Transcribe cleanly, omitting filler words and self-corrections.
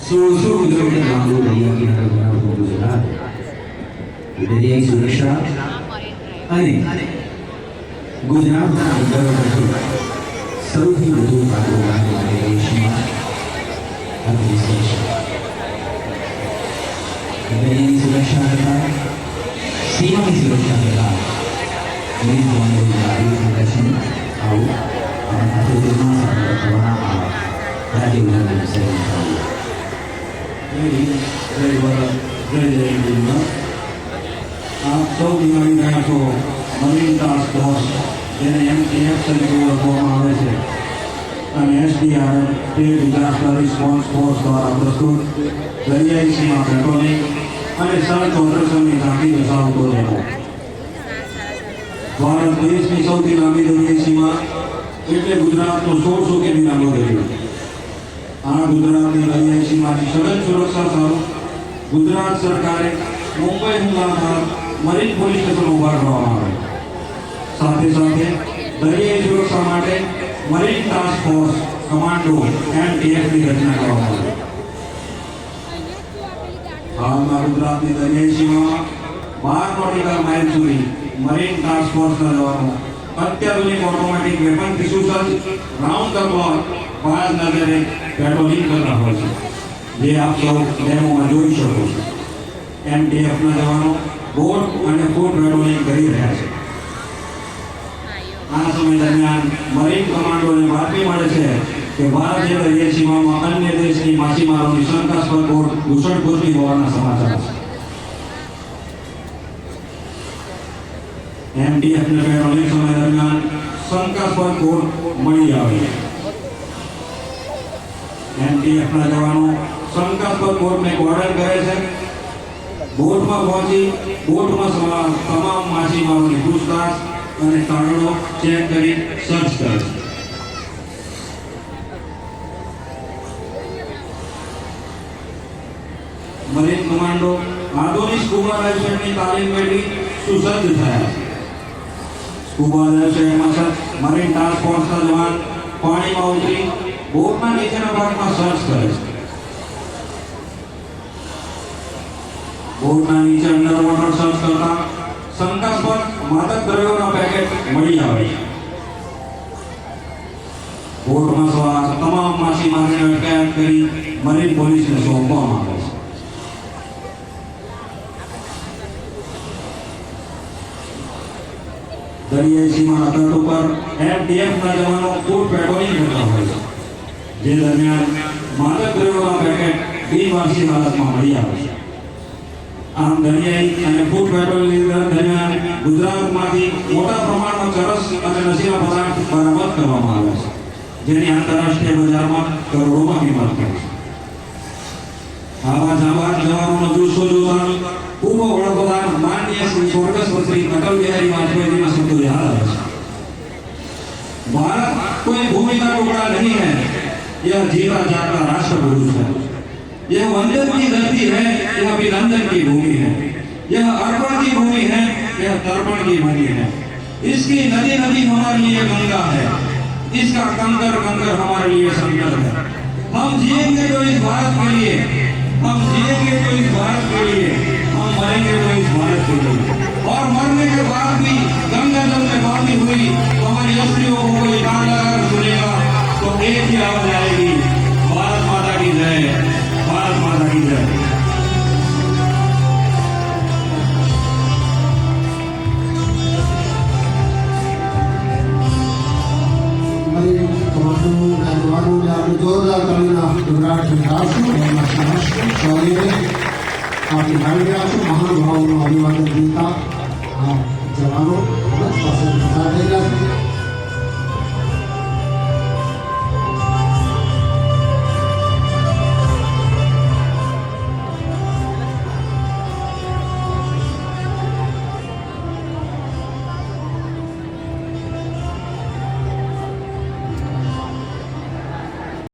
1600 kilometre લાંબુ દરિયા કિનારો ધરાવતું ગુજરાત દરિયાઈ સુરક્ષા અને ગુજરાતના બંદરો પછી સૌથી વધુ કારોબાર દેશમાં અગ્રેસર છે. દરિયાની સુરક્ષા તથા સીમાની સુરક્ષા તથા વિવિધ માનવી પ્રદર્શન આવું અને આરોગ્યમાં સામેલ થવાના રાજ્ય વિધાનના વિષયમાં થયું. आप सौ दिवाળી રહ્યા છો મરીન ટાસ્ક ફોર્સ જેને MTF તરીકે ઓળખવામાં આવે છે અને SDRF state disaster response force દ્વારા પ્રસ્તુત દરિયાઈ સીમા પેટ્રોલિંગ અને સર્ચ ઓપરેશનની ઝાંખી દર્શાવતો રહેવો. ભારત દેશની સૌથી લાંબી દરિયાઈ સીમા એટલે ગુજરાતનો 1600 કિમી લાંબો દરિયો. આ ગુજરાતની દરિયાઈ સીમાની સઘન સુરક્ષા સારું ગુજરાત સરકારે મુંબઈ હુમલામાં મરીન પોલીસ સ્ટેશન ઉભા કરવામાં આવે. સાથે સાથે દરિયાઈ સુરક્ષા માટે મરીન ટાસ્ક ફોર્સ કમાન્ડો MTFની રચના કરવામાં આવે. હાલમાં ગુજરાતની દરિયાઈ સીમામાં 12 નોટિકલ માઇલ સુધી મરીન ટાસ્ક ફોર્સના જવાનો અત્યાધુનિક ઓટોમેટિક વેપનથી સુસજ્જ રાઉન્ડ ધ ક્લોક 5 નજરે પેટ્રોલિંગ કરતા હોય છે, જે આપ સૌ ડેમોમાં જોઈ શકો છો. MTFના જવાનો બોટ અને ફૂટ પેટ્રોલિંગ કરી રહ્યા છે. આ સમય દરમિયાન મરીન કમાન્ડોને બાતમી મળે છે કે ભારતીય દરિયાઈ સીમામાં અન્ય દેશની માછીમારોની શંકાસ્પદ બોટ ઘૂસણખોરી હોવાના સમાચાર છે. MTFને પેટ્રોલિંગ સમય દરમિયાન શંકાસ્પદ બોટ મળી આવી. MTFના જવાનો શંકાસ્પદ બોટને કોર્ડન કરે છે. બોટમાં પહોંચી બોટમાં સવાર તમામ માછીમારોની પૂછતાછ અને કારણો ચેક કરી સર્ચ કરે છે. મરીન કમાન્ડો આધુનિક સ્કુબા ડાઇવર્સની તાલીમ મેળવી સુસજ્જ થયા છે. સ્કુબા ડાઇવર્સમાં મરીન ટાસ્ક ફોર્સના જવાન પાણીમાં ઉતરી બોટના નીચેના ભાગમાં સર્ચ કરે છે. બોટના નીચે અંડર વોટર સર્ચ કરતા શંકાસ્પદ માદક દ્રવ્યોના પેકેટ મળી આવે છે. બોટમાં સવાર તમામ માછીમારોને અટકાયત કરી મરીન પોલીસને સોંપવામાં આવે છે. દરિયાઈ સીમાના તટ ઉપર MTFના જવાનો ફૂટ પેટ્રોલિંગ કરતા હોય છે, જે દરમિયાન માદક દ્રવ્યોના પેકેટ બિનવારસી હાલતમાં મળી આવે છે. આમ દરિયાઈ અને ફૂડ પેટ્રોલિંગ દરમિયાન ગુજરાતમાંથી મોટા પ્રમાણમાં ચરસ અને નશીલા પદાર્થ બરામદ કરવામાં આવે છે, જેની આંતરરાષ્ટ્રીય બજારમાં કરોડોમાં કિંમત છે. આવા જાબાજ જવાનોનો જુસ્સો જોતા પૂર્વ વડાપ્રધાન માનનીય શ્રી સ્વર્ગસ્થ શ્રી અટલ બિહારી વાજपेयीજીના શબ્દો યાદ આવે છે. भारत कोई भूमि का टुकड़ा नहीं है, यह जीता जागता राष्ट्र पुरुष है. यह वंदन की धरती है, यह अभिनंदन की भूमि है. यह अर्पण की भूमि है, यह तर्पण की भूमि है. इसकी नदी नदी हमारे लिए गंगा है, इसका कंकर कंकर हमारे लिए संकट है. हम जिएंगे तो इस भारत के लिए, हम जिएंगे तो इस भारत के लिए, हम मरेंगे तो इस भारत के लिए. और मरने के बाद भी गंगा जल में बांधी हुई हमारी अस्थियों को कोई कान लगाकर सुनेगा तो एक ही आवाज आएगी, भारत माता की जय, भारत माता की जय. जोरदार तालीना गुजरात आपकी भाई महानुभावों अभिवादन देता जवानों